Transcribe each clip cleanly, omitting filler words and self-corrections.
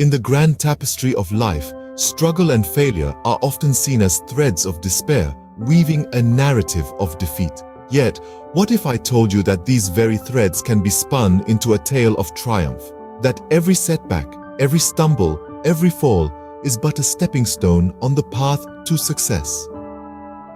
In the grand tapestry of life, struggle and failure are often seen as threads of despair, weaving a narrative of defeat. Yet, what if I told you that these very threads can be spun into a tale of triumph? That every setback, every stumble, every fall is but a stepping stone on the path to success.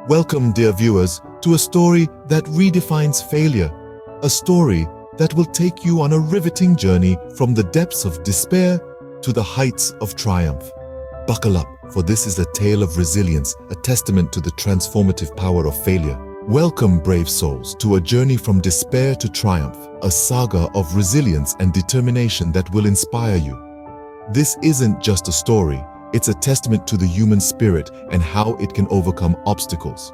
Welcome, dear viewers, to a story that redefines failure, a story that will take you on a riveting journey from the depths of despair to the heights of triumph. Buckle up, for this is a tale of resilience, a testament to the transformative power of failure. Welcome, brave souls, to a journey from despair to triumph, a saga of resilience and determination that will inspire you. This isn't just a story, it's a testament to the human spirit and how it can overcome obstacles.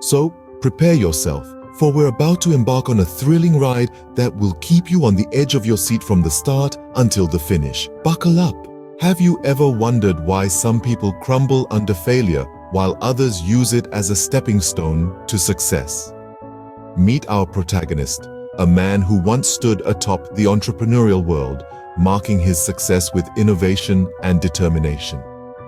So, prepare yourself, for we're about to embark on a thrilling ride that will keep you on the edge of your seat from the start until the finish. Buckle up! Have you ever wondered why some people crumble under failure while others use it as a stepping stone to success? Meet our protagonist, a man who once stood atop the entrepreneurial world, marking his success with innovation and determination.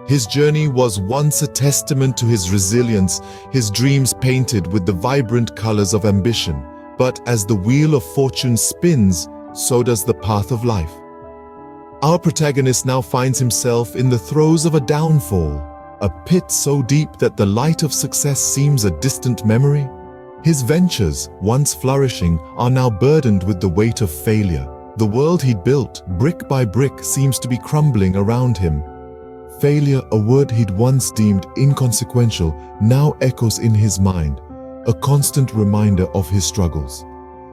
His journey was once a testament to his resilience, his dreams painted with the vibrant colors of ambition. But as the wheel of fortune spins, so does the path of life. Our protagonist now finds himself in the throes of a downfall, a pit so deep that the light of success seems a distant memory. His ventures, once flourishing, are now burdened with the weight of failure. The world he'd built, brick by brick, seems to be crumbling around him. Failure, a word he'd once deemed inconsequential, now echoes in his mind, a constant reminder of his struggles.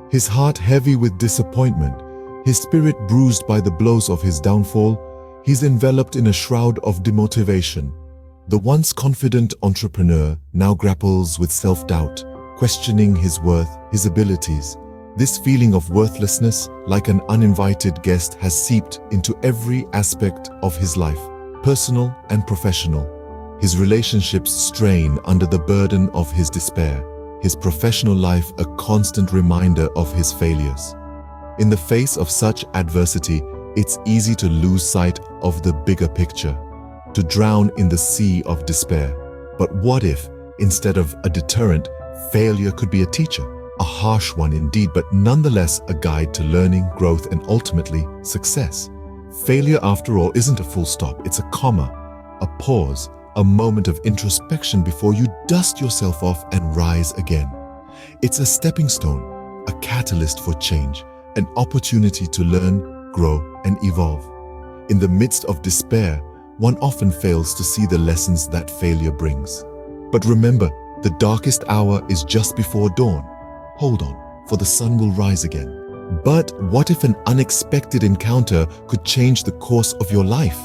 His heart heavy with disappointment, his spirit bruised by the blows of his downfall, he's enveloped in a shroud of demotivation. The once confident entrepreneur now grapples with self-doubt, questioning his worth, his abilities. This feeling of worthlessness, like an uninvited guest, has seeped into every aspect of his life, personal and professional. His relationships strain under the burden of his despair, his professional life a constant reminder of his failures. In the face of such adversity, it's easy to lose sight of the bigger picture, to drown in the sea of despair. But what if, instead of a deterrent, failure could be a teacher? A harsh one indeed, but nonetheless a guide to learning, growth, and ultimately success. Failure, after all, isn't a full stop. It's a comma, a pause, a moment of introspection before you dust yourself off and rise again. It's a stepping stone, a catalyst for change, an opportunity to learn, grow, and evolve. In the midst of despair, one often fails to see the lessons that failure brings. But remember, the darkest hour is just before dawn. Hold on, for the sun will rise again. But what if an unexpected encounter could change the course of your life?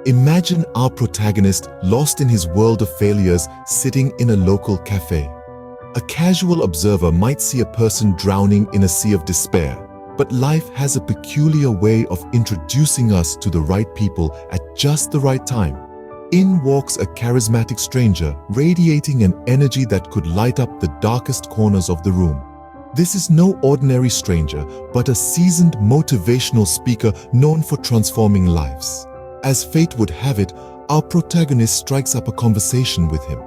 Imagine our protagonist lost in his world of failures, sitting in a local cafe. A casual observer might see a person drowning in a sea of despair, but life has a peculiar way of introducing us to the right people at just the right time. In walks a charismatic stranger, radiating an energy that could light up the darkest corners of the room. This is no ordinary stranger, but a seasoned motivational speaker known for transforming lives. As fate would have it, our protagonist strikes up a conversation with him.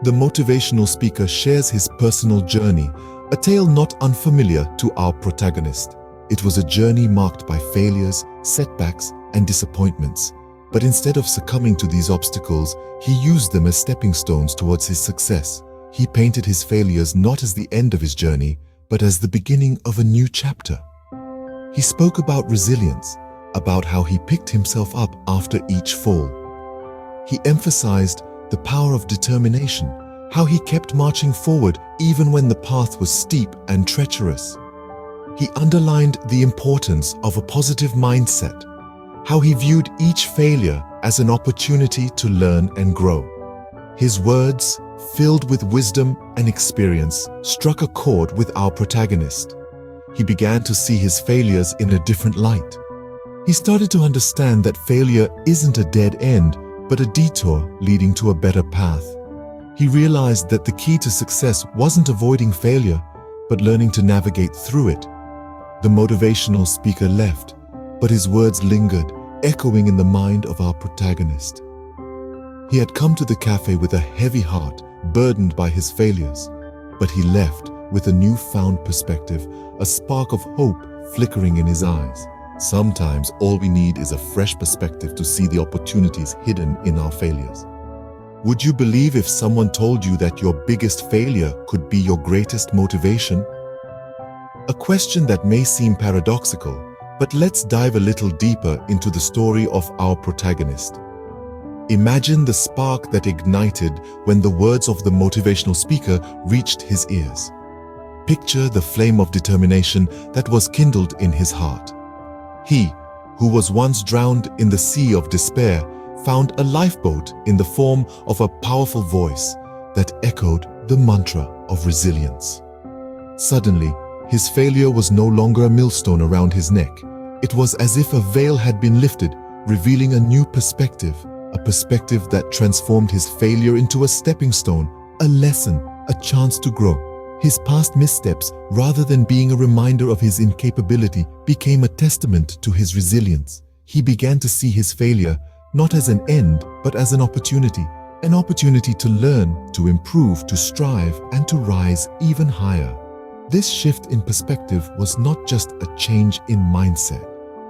The motivational speaker shares his personal journey, a tale not unfamiliar to our protagonist. It was a journey marked by failures, setbacks, and disappointments. But instead of succumbing to these obstacles, he used them as stepping stones towards his success. He painted his failures not as the end of his journey, but as the beginning of a new chapter. He spoke about resilience, about how he picked himself up after each fall. He emphasized the power of determination, how he kept marching forward even when the path was steep and treacherous. He underlined the importance of a positive mindset, how he viewed each failure as an opportunity to learn and grow. His words, filled with wisdom and experience, struck a chord with our protagonist. He began to see his failures in a different light. He started to understand that failure isn't a dead end, but a detour leading to a better path. He realized that the key to success wasn't avoiding failure, but learning to navigate through it. The motivational speaker left, but his words lingered, echoing in the mind of our protagonist. He had come to the cafe with a heavy heart, burdened by his failures, but he left with a newfound perspective, a spark of hope flickering in his eyes. Sometimes all we need is a fresh perspective to see the opportunities hidden in our failures. Would you believe if someone told you that your biggest failure could be your greatest motivation? A question that may seem paradoxical, but let's dive a little deeper into the story of our protagonist. Imagine the spark that ignited when the words of the motivational speaker reached his ears. Picture the flame of determination that was kindled in his heart. He, who was once drowned in the sea of despair, found a lifeboat in the form of a powerful voice that echoed the mantra of resilience. Suddenly, his failure was no longer a millstone around his neck. It was as if a veil had been lifted, revealing a new perspective, a perspective that transformed his failure into a stepping stone, a lesson, a chance to grow. His past missteps, rather than being a reminder of his incapability, became a testament to his resilience. He began to see his failure not as an end, but as an opportunity to learn, to improve, to strive, and to rise even higher. This shift in perspective was not just a change in mindset.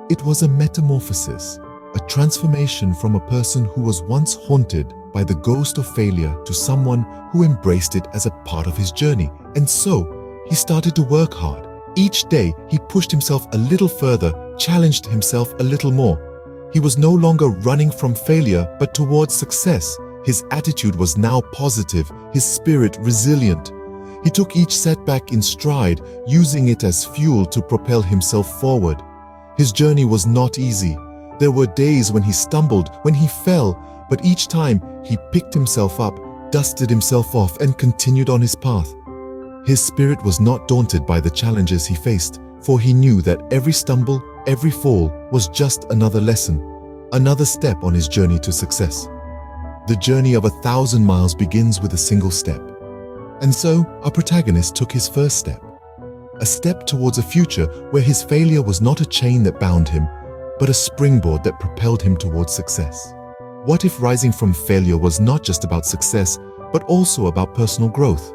It was a metamorphosis, a transformation from a person who was once haunted by the ghost of failure to someone who embraced it as a part of his journey. And so, he started to work hard. Each day, he pushed himself a little further, challenged himself a little more. He was no longer running from failure, but towards success. His attitude was now positive, his spirit resilient. He took each setback in stride, using it as fuel to propel himself forward. His journey was not easy. There were days when he stumbled, when he fell, but each time he picked himself up, dusted himself off, and continued on his path. His spirit was not daunted by the challenges he faced, for he knew that every stumble, every fall was just another lesson, another step on his journey to success. The journey of 1,000 miles begins with a single step. And so, our protagonist took his first step. A step towards a future where his failure was not a chain that bound him, but a springboard that propelled him towards success. What if rising from failure was not just about success, but also about personal growth?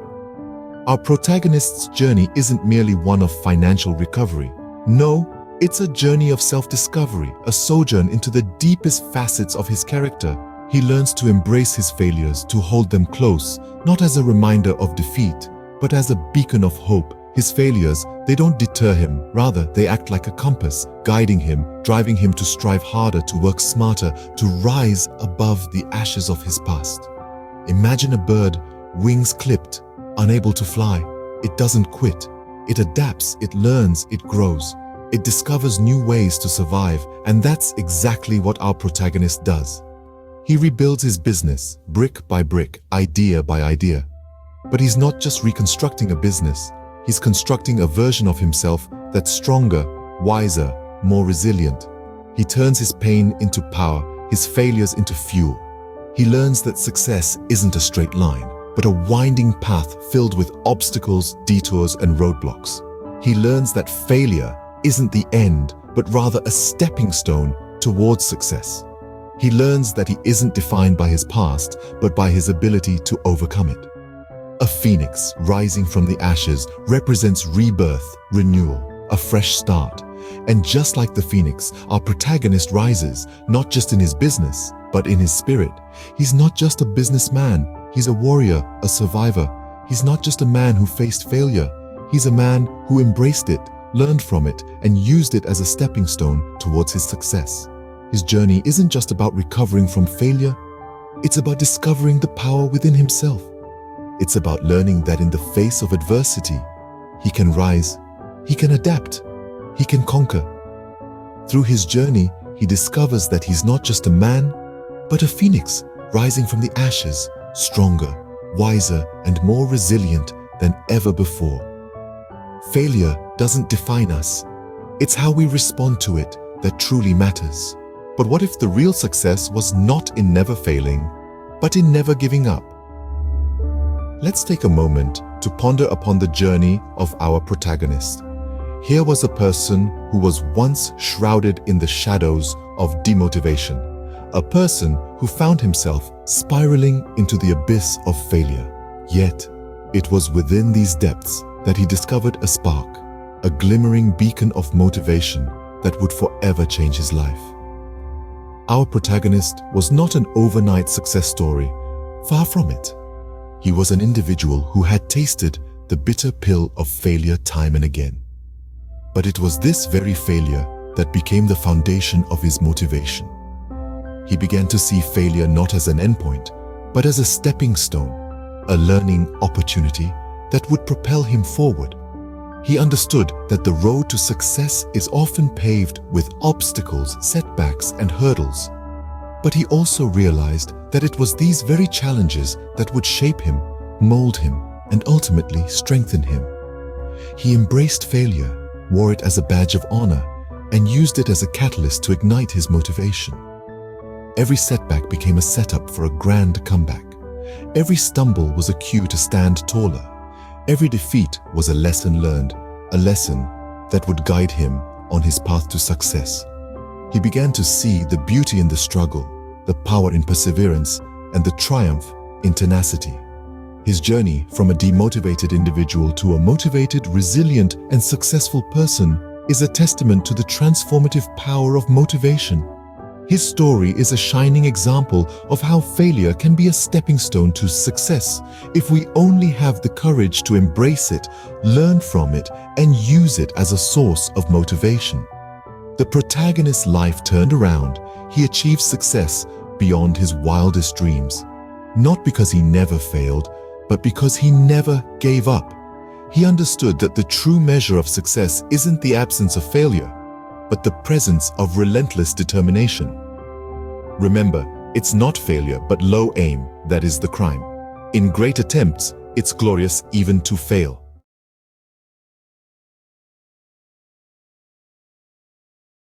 Our protagonist's journey isn't merely one of financial recovery. No, it's a journey of self-discovery, a sojourn into the deepest facets of his character. He learns to embrace his failures, to hold them close, not as a reminder of defeat, but as a beacon of hope. His failures, they don't deter him, rather they act like a compass, guiding him, driving him to strive harder, to work smarter, to rise above the ashes of his past. Imagine a bird, wings clipped, unable to fly. It doesn't quit. It adapts, it learns, it grows. It discovers new ways to survive, and that's exactly what our protagonist does. He rebuilds his business, brick by brick, idea by idea. But he's not just reconstructing a business. He's constructing a version of himself that's stronger, wiser, more resilient. He turns his pain into power, his failures into fuel. He learns that success isn't a straight line, but a winding path filled with obstacles, detours, and roadblocks. He learns that failure isn't the end, but rather a stepping stone towards success. He learns that he isn't defined by his past, but by his ability to overcome it. A phoenix rising from the ashes represents rebirth, renewal, a fresh start. And just like the phoenix, our protagonist rises, not just in his business, but in his spirit. He's not just a businessman, he's a warrior, a survivor. He's not just a man who faced failure. He's a man who embraced it, learned from it, and used it as a stepping stone towards his success. His journey isn't just about recovering from failure, it's about discovering the power within himself. It's about learning that in the face of adversity, he can rise, he can adapt, he can conquer. Through his journey, he discovers that he's not just a man, but a phoenix rising from the ashes, stronger, wiser, and more resilient than ever before. Failure doesn't define us. It's how we respond to it that truly matters. But what if the real success was not in never failing, but in never giving up? Let's take a moment to ponder upon the journey of our protagonist. Here was a person who was once shrouded in the shadows of demotivation, a person who found himself spiraling into the abyss of failure. Yet, it was within these depths that he discovered a spark, a glimmering beacon of motivation that would forever change his life. Our protagonist was not an overnight success story, far from it. He was an individual who had tasted the bitter pill of failure time and again. But it was this very failure that became the foundation of his motivation. He began to see failure not as an endpoint, but as a stepping stone, a learning opportunity that would propel him forward. He understood that the road to success is often paved with obstacles, setbacks, and hurdles. But he also realized that it was these very challenges that would shape him, mold him, and ultimately strengthen him. He embraced failure, wore it as a badge of honor, and used it as a catalyst to ignite his motivation. Every setback became a setup for a grand comeback. Every stumble was a cue to stand taller. Every defeat was a lesson learned, a lesson that would guide him on his path to success. He began to see the beauty in the struggle, the power in perseverance, and the triumph in tenacity. His journey from a demotivated individual to a motivated, resilient, and successful person is a testament to the transformative power of motivation. His story is a shining example of how failure can be a stepping stone to success if we only have the courage to embrace it, learn from it, and use it as a source of motivation. The protagonist's life turned around. He achieved success beyond his wildest dreams, not because he never failed, but because he never gave up. He understood that the true measure of success isn't the absence of failure, but the presence of relentless determination. Remember, it's not failure, but low aim that is the crime. In great attempts, it's glorious even to fail.